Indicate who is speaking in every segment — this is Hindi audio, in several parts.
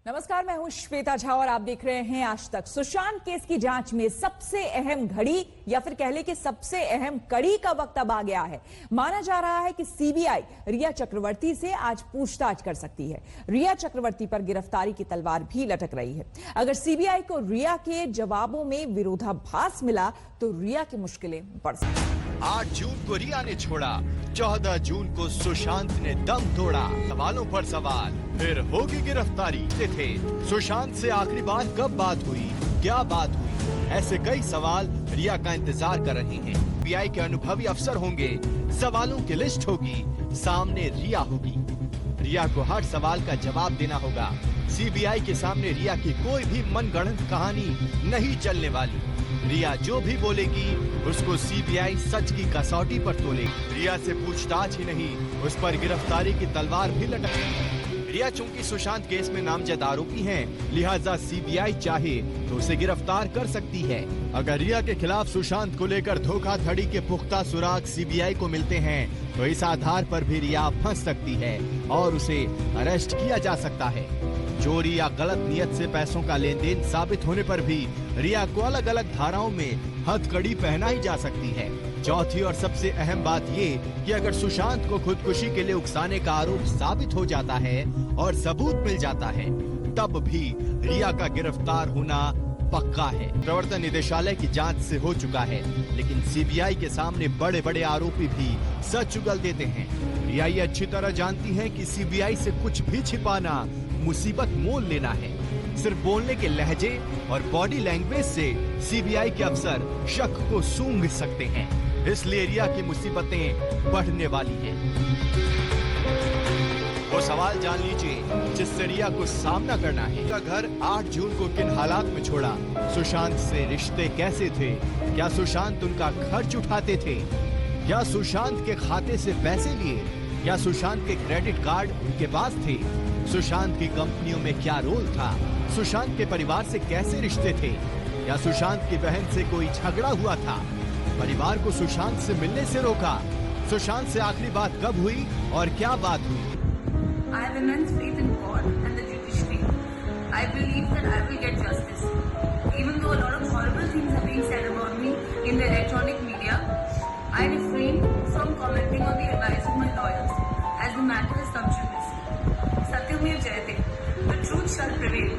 Speaker 1: नमस्कार, मैं हूं श्वेता झा और आप देख रहे हैं आज तक। सुशांत केस की जांच में सबसे अहम घड़ी या फिर कह ले कि सबसे अहम कड़ी का वक्त अब आ गया है। माना जा रहा है कि सीबीआई रिया चक्रवर्ती से आज पूछताछ कर सकती है। रिया चक्रवर्ती पर गिरफ्तारी की तलवार भी लटक रही है। अगर सीबीआई को रिया के जवाबों में विरोधाभास मिला तो रिया की मुश्किलें बढ़ सकती हैं।
Speaker 2: 8 जून को रिया ने छोड़ा, 14 जून को सुशांत ने दम तोड़ा। सवालों पर सवाल, फिर होगी गिरफ्तारी। थे सुशांत से आखिरी बार कब बात हुई, क्या बात हुई, ऐसे कई सवाल रिया का इंतजार कर रहे हैं। सीबीआई के अनुभवी अफसर होंगे, सवालों की लिस्ट होगी, सामने रिया होगी। रिया को हर सवाल का जवाब देना होगा। सीबीआई के सामने रिया की कोई भी मनगढ़ंत कहानी नहीं चलने वाली। रिया जो भी बोलेगी उसको सीबीआई सच की कसौटी पर तोलेगी। रिया से पूछताछ ही नहीं, उस पर गिरफ्तारी की तलवार भी लटकेगी। रिया चूंकि सुशांत केस में नामजद आरोपी हैं, लिहाजा सीबीआई चाहे तो उसे गिरफ्तार कर सकती है। अगर रिया के खिलाफ सुशांत को लेकर धोखाधड़ी के पुख्ता सुराग सीबीआई को मिलते हैं तो इस आधार पर भी रिया फंस सकती है और उसे अरेस्ट किया जा सकता है। चोरी या गलत नियत से पैसों का लेन देन साबित होने पर भी रिया को अलग अलग धाराओं में हथकड़ी पहनाई जा सकती है। चौथी और सबसे अहम बात ये कि अगर सुशांत को खुदकुशी के लिए उकसाने का आरोप साबित हो जाता है और सबूत मिल जाता है, तब भी रिया का गिरफ्तार होना पक्का है। प्रवर्तन निदेशालय की जांच से हो चुका है, लेकिन सीबीआई के सामने बड़े बड़े आरोपी भी सच उगल देते हैं। रिया ये अच्छी तरह जानती है कि सीबीआई से कुछ भी छिपाना मुसीबत मोल लेना है। सिर्फ बोलने के लहजे और बॉडी लैंग्वेज से सीबीआई के अफसर शक को सूंघ सकते हैं। इसलिए रिया की मुसीबतें बढ़ने वाली हैं। वो सवाल जान लीजिए जिससे रिया को सामना करना है। उनका घर 8 जून को किन हालात में छोड़ा, सुशांत से रिश्ते कैसे थे, क्या सुशांत उनका खर्च उठाते थे, क्या सुशांत के खाते से पैसे लिए, क्या सुशांत के क्रेडिट कार्ड उनके पास थे, सुशांत की कंपनियों में क्या रोल था, सुशांत के परिवार से कैसे रिश्ते थे, या सुशांत की बहन से कोई झगड़ा हुआ था, परिवार को सुशांत से मिलने से रोका, सुशांत से आखिरी बात कब हुई और क्या बात हुई।
Speaker 3: I have immense faith in God and the judiciary. I believe that I will get justice. Even though a lot of horrible things are being said about me in the electronic media, I refrain from commenting on the advice of my lawyers as the matter is sub judice. Satyam Jayate. The truth shall prevail.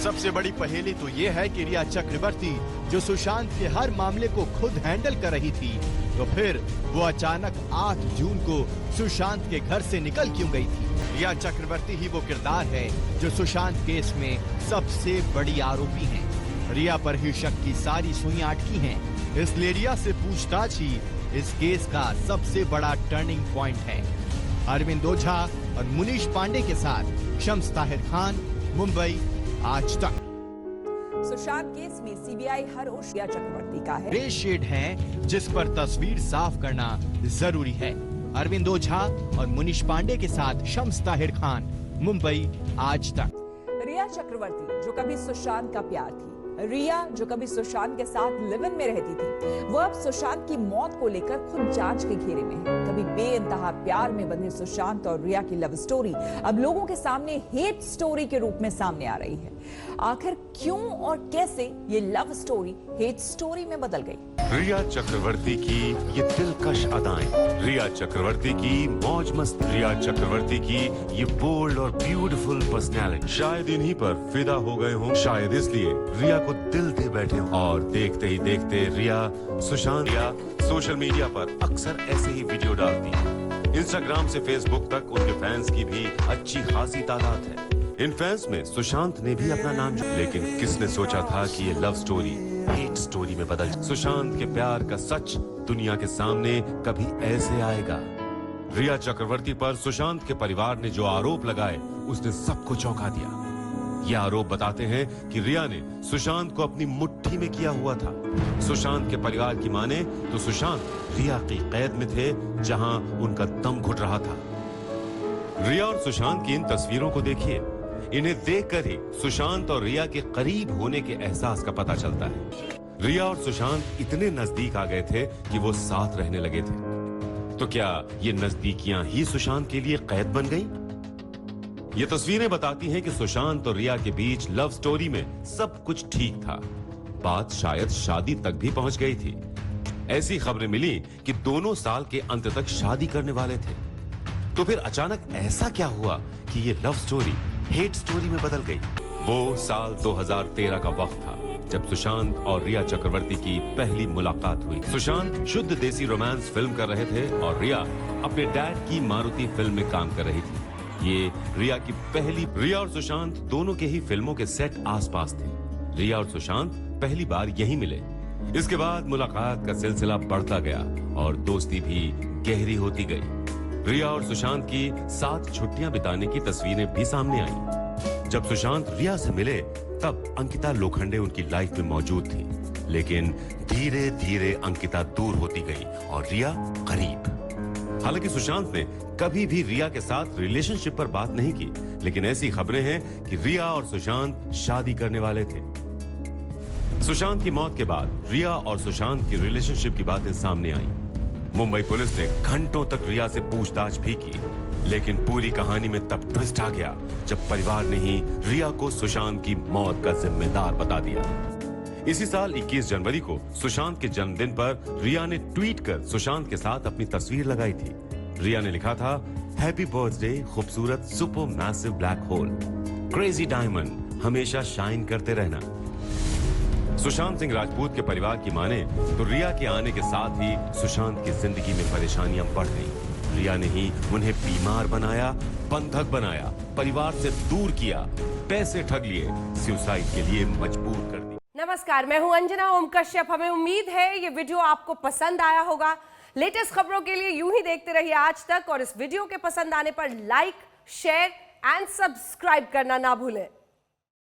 Speaker 2: सबसे बड़ी पहेली तो ये है कि रिया चक्रवर्ती जो सुशांत के हर मामले को खुद हैंडल कर रही थी, तो फिर वो अचानक 8 जून को सुशांत के घर से निकल क्यों गई थी। रिया चक्रवर्ती ही वो किरदार है जो सुशांत केस में सबसे बड़ी आरोपी है। रिया पर ही शक की सारी सुइयां अटकी हैं, इसलिए रिया से पूछताछ ही इस केस का सबसे बड़ा टर्निंग पॉइंट है। अरविंद ओझा और मुनीश पांडे के साथ शम्स ताहिर खान, मुंबई, आज तक।
Speaker 1: सुशांत केस में सीबीआई हर ओर रिया चक्रवर्ती का है।
Speaker 2: ग्रे शेड है जिस पर तस्वीर साफ करना जरूरी है। अरविंद ओझा और मुनीश पांडे के साथ शम्स ताहिर खान, मुंबई, आज तक।
Speaker 1: रिया चक्रवर्ती जो कभी सुशांत का प्यार थी, रिया जो कभी सुशांत के साथ लिव इन में रहती थी, वो अब सुशांत की मौत को लेकर खुद जांच के घेरे में है। कभी बेइंतहा प्यार में बंधे सुशांत और रिया की लव स्टोरी अब लोगों के सामने हेट स्टोरी के रूप में सामने आ रही है। आखिर क्यों और कैसे ये लव स्टोरी हेट स्टोरी में बदल गई।
Speaker 4: रिया चक्रवर्ती की ये दिलकश अदाएं, रिया चक्रवर्ती की मौज मस्त, रिया चक्रवर्ती की ये बोल्ड और ब्यूटीफुल पर्सनैलिटी, शायद इन्हीं पर फिदा हो गए हों, शायद इसलिए रिया को दिल दे बैठे हों। और देखते ही देखते रिया सोशल मीडिया पर अक्सर ऐसे ही वीडियो डालती है। इंस्टाग्राम से फेसबुक तक उनके फैंस की भी अच्छी खासी तादाद है। इन फैंस में सुशांत ने भी अपना नाम, लेकिन किसने सोचा था कि ये लव स्टोरी हेट स्टोरी में बदल। सुशांत के प्यार का सच दुनिया के सामने कभी ऐसे आएगा। रिया चक्रवर्ती पर सुशांत के परिवार ने जो आरोप लगाए उसने सबको चौंका दिया। ये आरोप बताते हैं कि रिया ने सुशांत को अपनी मुट्ठी में किया हुआ था। सुशांत के परिवार की माने तो सुशांत रिया की कैद में थे जहां उनका दम घुट रहा था। रिया और सुशांत की इन तस्वीरों को देखिए, इन्हें देखकर ही सुशांत और रिया के करीब होने के एहसास का पता चलता है। रिया और सुशांत इतने नजदीक आ गए थे कि वो साथ रहने लगे थे। तो क्या ये नजदीकियां ही सुशांत के लिए कैद बन गई? ये तस्वीरें बताती हैं कि सुशांत और रिया के बीच लव स्टोरी में सब कुछ ठीक था। बात शायद शादी तक भी पहुंच गई थी। ऐसी खबरें मिली कि दोनों साल के अंत तक शादी करने वाले थे। तो फिर अचानक ऐसा क्या हुआ कि ये लव स्टोरी हेट स्टोरी में बदल गई? वो साल 2013 का वक्त था जब सुशांत और रिया चक्रवर्ती की पहली मुलाकात हुई। सुशांत शुद्ध देसी रोमांस फिल्म कर रहे थे और रिया अपने डैड की मारुति फिल्म में काम कर रही थी। ये रिया और सुशांत दोनों के ही फिल्मों के सेट आसपास थे। रिया और सुशांत पहली बार यहीं मिले। इसके बाद मुलाकात का सिलसिला बढ़ता गया और दोस्ती भी गहरी होती गई। रिया और सुशांत की साथ छुट्टियां बिताने की तस्वीरें भी सामने आई। जब सुशांत रिया से मिले तब अंकिता लोखंडे उनकी लाइफ में मौजूद थी, लेकिन धीरे धीरे अंकिता दूर होती गई और रिया करीब। हालांकि सुशांत ने कभी भी रिया के साथ रिलेशनशिप पर बात नहीं की, लेकिन ऐसी खबरें हैं कि रिया और सुशांत शादी करने वाले थे। सुशांत की मौत के बाद रिया और सुशांत की रिलेशनशिप की बातें सामने आई। मुंबई पुलिस ने घंटों तक रिया से पूछताछ भी की, लेकिन पूरी कहानी में तब ट्विस्ट आ गया जब परिवार ने ही रिया को सुशांत की मौत का जिम्मेदार बता दिया। इसी साल 21 जनवरी को सुशांत के जन्मदिन पर रिया ने ट्वीट कर सुशांत के साथ अपनी तस्वीर लगाई थी। रिया ने लिखा था, हैप्पी बर्थडे खूबसूरत super massive black hole, crazy diamond, हमेशा शाइन करते रहना। सुशांत सिंह राजपूत के परिवार की माने तो रिया के आने के साथ ही सुशांत की जिंदगी में परेशानियां बढ़ गईं। रिया ने ही उन्हें बीमार बनाया, बंधक बनाया, परिवार से दूर किया, पैसे ठग लिए, सुसाइड के लिए मजबूर कर दिया।
Speaker 5: नमस्कार, मैं हूं अंजना ओम कश्यप। हमें उम्मीद है ये वीडियो आपको पसंद आया होगा। लेटेस्ट खबरों के लिए यूं ही देखते रहिए आज तक, और इस वीडियो के पसंद आने पर लाइक, शेयर एंड सब्सक्राइब करना ना भूलें।